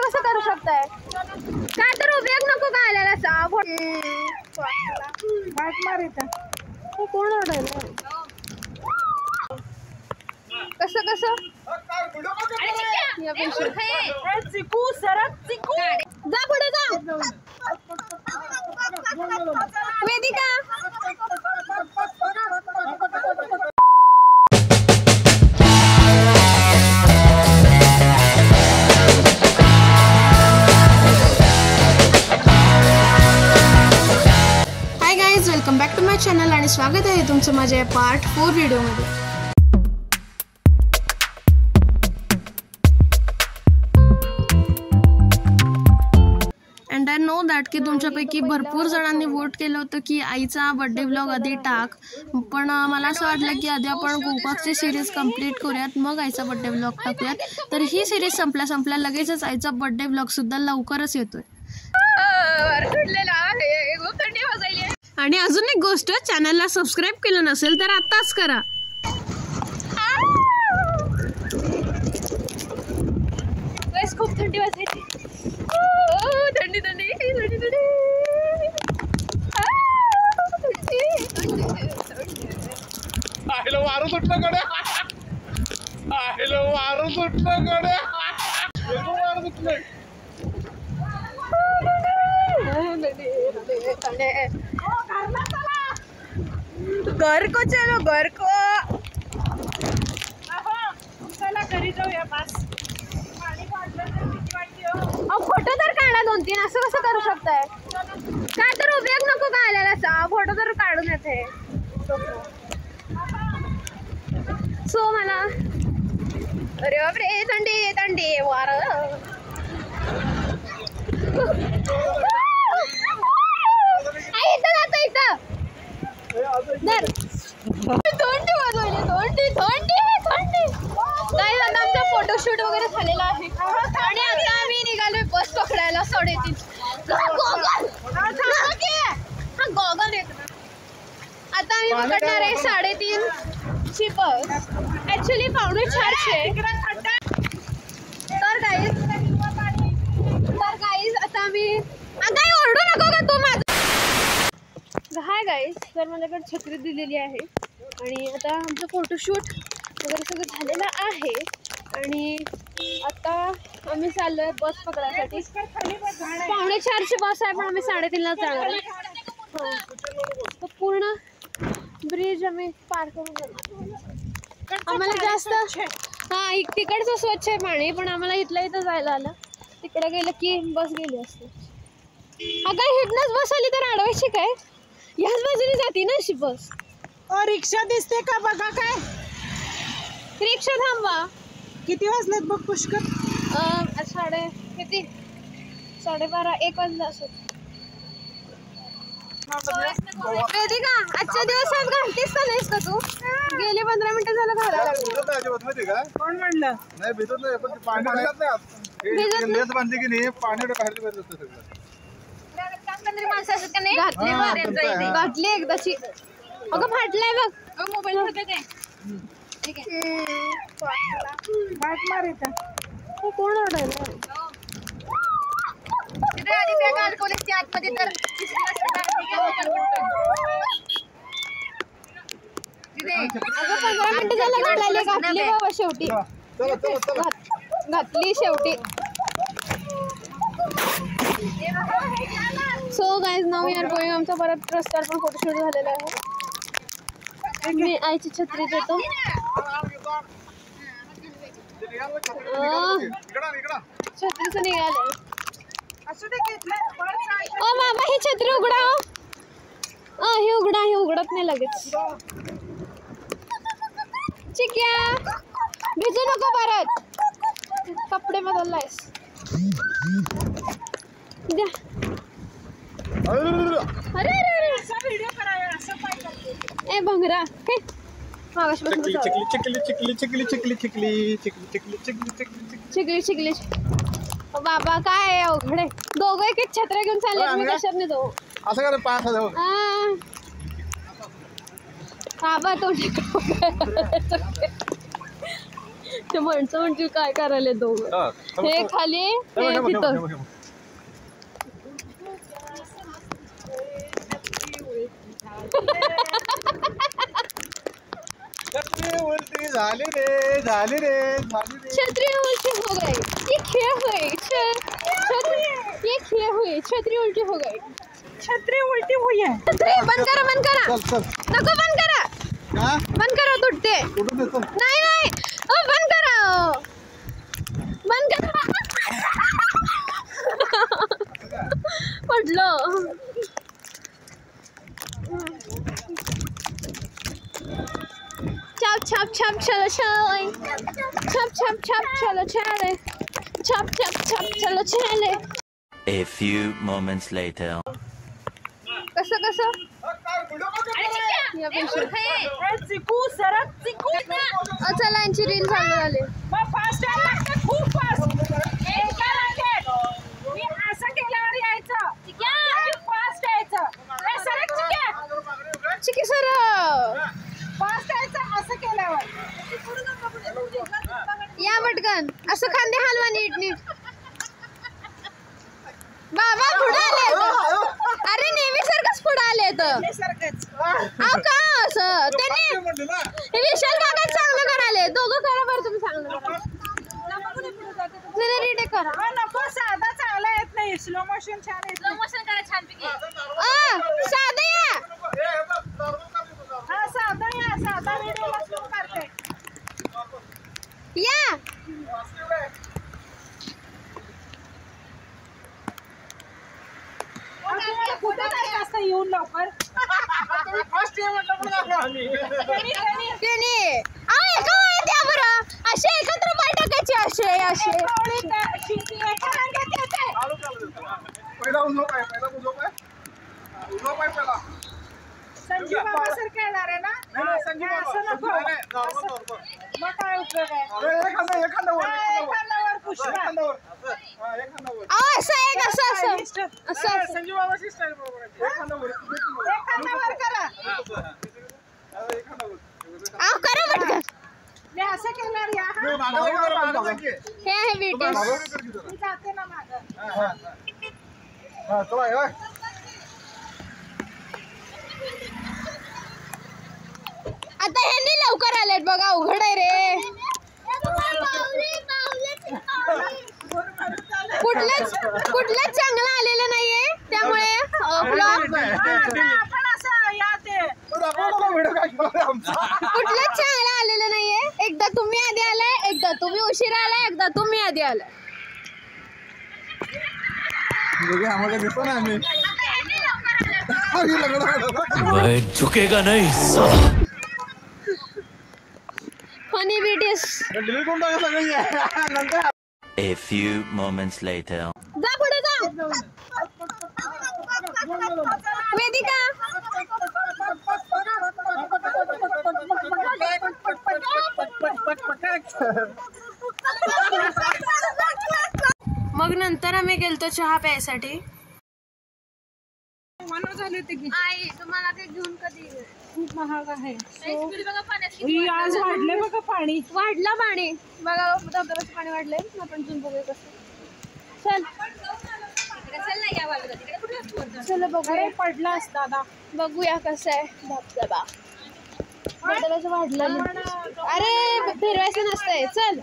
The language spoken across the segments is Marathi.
कसं करू शकताय? काय तर उपयोग नको का आलेला कोण ओरडायला? कसं कसं जा पुढे जा Vedika. Hi guys, welcome back to my channel आणि स्वागत आहे तुमचं माझ्या पार्ट 4 व्हिडिओमध्ये. अँड आय नो दॅट की तुमच्यापैकी भरपूर जणांनी वोट केलं होतं की आईचा बर्थडे व्लॉग आधी टाक, पण मला असं वाटलं की आधी आपण गोकाकची सिरीज कंप्लीट करूयात, मग आईचा बर्थडे व्लॉग टाकूयात. तर ही सिरीज संपल्या लगेचच आईचा बर्थडे व्लॉग सुद्धा लवकरच येतोय. आणि अजून एक गोष्ट, चॅनलला सबस्क्राईब केलं नसेल तर आताच करा. खूप थंडी वाजायची. थंडी थंडी थंडी थंडी. आयला वारं सुटलं गड्या. आयला वारं सुटलं गड्या. वारं सुटलं. घर को चलो घर को. चला घरी जाऊया बस. फोटो तर काढा 2-3. असं कसं करू शकताय? काय तर उपयोग नको का आलेला फोटो तर काढून येते. सो मला अरे बापरे थंडी थंडी वार. आमचा फोटोशूट वगैरे झालेला आहे आणि आता आम्ही निघालोय बस पकडायला 3:30. गॉगल येत. आता आम्ही पकडणार आहे 3:30 ची बस. ऍक्च्युली 4:45. तर गाईज आता आम्ही काय ओरडू नको का तू माझं. हाय गाईज, तर माझ्याकडे छत्री दिलेली आहे आणि आता आमचं फोटोशूट वगैरे सगळं झालेलं आहे आणि आता आम्ही चाललो आहे बस पकडायसाठी. 4:45ची बस आहे पण आम्ही 3:30ला जाणार आहे. हो, पूर्ण ब्रिज आम्ही पार करून जाणार. आम्हाला जास्त तिकडचं स्वच्छ आहे पाणी, पण आम्हाला इथं जायला आलं. तिकडे गेलं की बस गेली असते. अगं हिडनंच बस आली तर अडवायची काय? ह्याच बाजूने जाते ना अशी बस. रिक्षा दिसते का बघा. काय रिक्षा थांबवा. किती वाजलेत बघ पुष्कर? किती 12:30 1 वाजला असेल. वेदिका, आजच्या दिवसात घालतेस का नाहीस का तू? गेले 15 मिनिटं झालं घालायला लागलं. कोण म्हणलं? नाही भिजत नाही, पण पाणी टाकत नाही. लेस बांधली की नाही पाणी टाकायला पाहिजे असतं सगळं. माणसं असतात का नाही? घातली एकदाची. अगं फाटलाय बघ मोबाईल होते ते. ठीक आहे. कोण ओरडायला? कॉलेजच्या आतमध्ये तर 15 मिनिटं झालं घालायला. घातली बाबा शेवटी. घातली शेवटी. So guys now we are going. आमचा परत रस्त्यावर पण फोटोशूट झालेला आहे. मी आईची छत्री देतो. छत्रीचं निघालंय. ओ मामा ही छत्री उघडा. ही उघडा. ही उघडत नाही लगेच. चिक्या भिजू नको परत. कपडे बदललायस द्या. अरे ए भंगरा चिकली. बाबा काय अवघड आहे. दोघं एक छत्र्या घेऊन चालले. तुम्ही कशात नाही तो असं करा 5,000. बाबा तो ते माणसं म्हणजे काय करायला दोघं हे खाली हे तिथं उलटी झाली रे झाली रे छतरी उल्टी हो गई ये खेळ हुई ये खेळ हुई छतरी उल्टी हो गई छतरी उल्टी हुई है छतरी बंद करा नको बंद करा बंद करा तुटते नाही नाही बंद करा पडलं छाप छाप चलो छाप छाप चलो छाप चलो चले A few moments later. कसं चला यांची रील चालू झाली चिकी सर या पटकन असं खांदे हलवा नीट नीट बाबा पुढे आले अरे नेहमी सारखंच पुढे आले तर का असं त्यांनी विशाल काका चांगलं करायले दोघं करा बरं तुम्ही चांगलं रिटेक करा नको साधा चांगला येत नाही स्लो मोशन छान येत स्लो मोशन करा छान साधा या हा साधा व्हिडिओला स्लो करते या कुठे जायचं असतं येऊन लवकर असे एकत्र पाय टाकायचे असे संजीव बाबा सारखं येणार आहे ना असं नको मग काय उपयोग आहे एखाद्यावर पुष्पा संजीव बाबाची स्टाईल बरोबर आहे एखाद्यावर करा करा पटकन मी असं केलं या हे आहे बीटीएस मी जाते ना मागं आता ह्यांनी लवकर आलेत बघा अवघड आहे रे कुठलंच चांगलं आलेलं नाहीये त्यामुळे आपण असं या ते कुठलंच चांगलं आलेलं नाहीये एकदा तुम्ही आधी आलाय एकदा तुम्ही उशिरा आलाय एकदा तुम्ही आधी आलाय आम्हाला घेतो ना आम्ही मैं झुकेगा नहीं साला. फनी बीटीएस डिलीट करून टाका सगळं A few moments later. जा पुढे जा वेदिका मग नंतर आम्ही गेलतो चहा प्यायसाठी. आई तुम्हाला ते घेऊन कधी खूप महाग आहे आज वाढले बघा पाणी वाढलं पाणी बघा धबधब्याचं पाणी वाढलंय आपण जून बघूया कसं चल बघूया पडला असता दादा बघूया कसं आहे धबधबा धबधब्याचं वाढलं अरे फिरवायचं नसतंय चल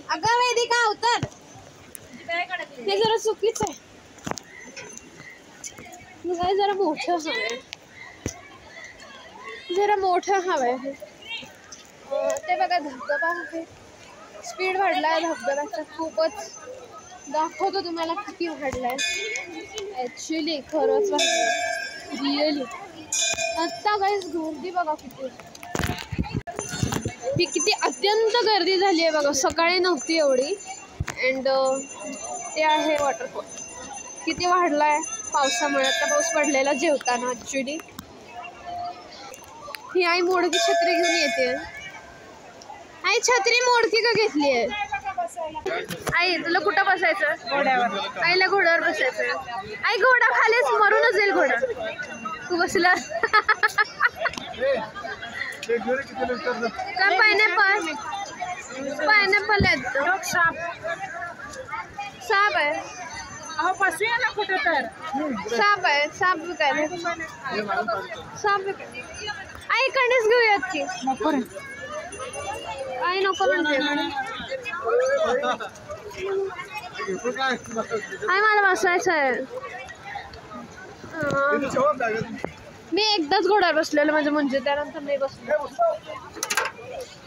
अगं वेदिका उतर हे जरा चुकीचं आहे जरा मोठं हवंय ते बघा धबधबा आहे स्पीड वाढलाय धबधब्याचा खूपच दाखवतो तुम्हाला किती वाढलाय ऍक्च्युली खरंच वाढलंय रिअली आत्ता गाईस गर्दी बघा किती अत्यंत गर्दी झाली आहे बघा सकाळी नव्हती एवढी अँड ते आहे वॉटरफॉल किती वाढलाय पावसामुळे आता पाऊस पडलेला जेवताना ॲक्च्युली ही आई मोडकी छत्री घेऊन येते आई छत्री मोडकी का घेतली आहे आई तुला कुठं बसायचं घोड्यावर आईला घोड्यावर बसायचं आई घोडा खालीच मरूनच जाईल घोडा काकू बसला काय पायनॅपल आहेत साप साप आहे अहो बसूया ना कुठे तर साप आहे साप विकायला साप विकायला आई कणीस घेऊयात की आई नको म्हणते आई मला बसायचं आहे मी एकदाच घोड्यावर बसलेलो म्हणजे त्यानंतर नाही बसलो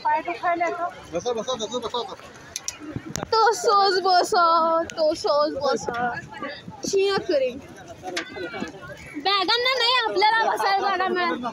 पाय दुखायला येतो तो सोज बसा चिया करेन बॅगांना नाही आपल्याला बसायला जागा मिळेल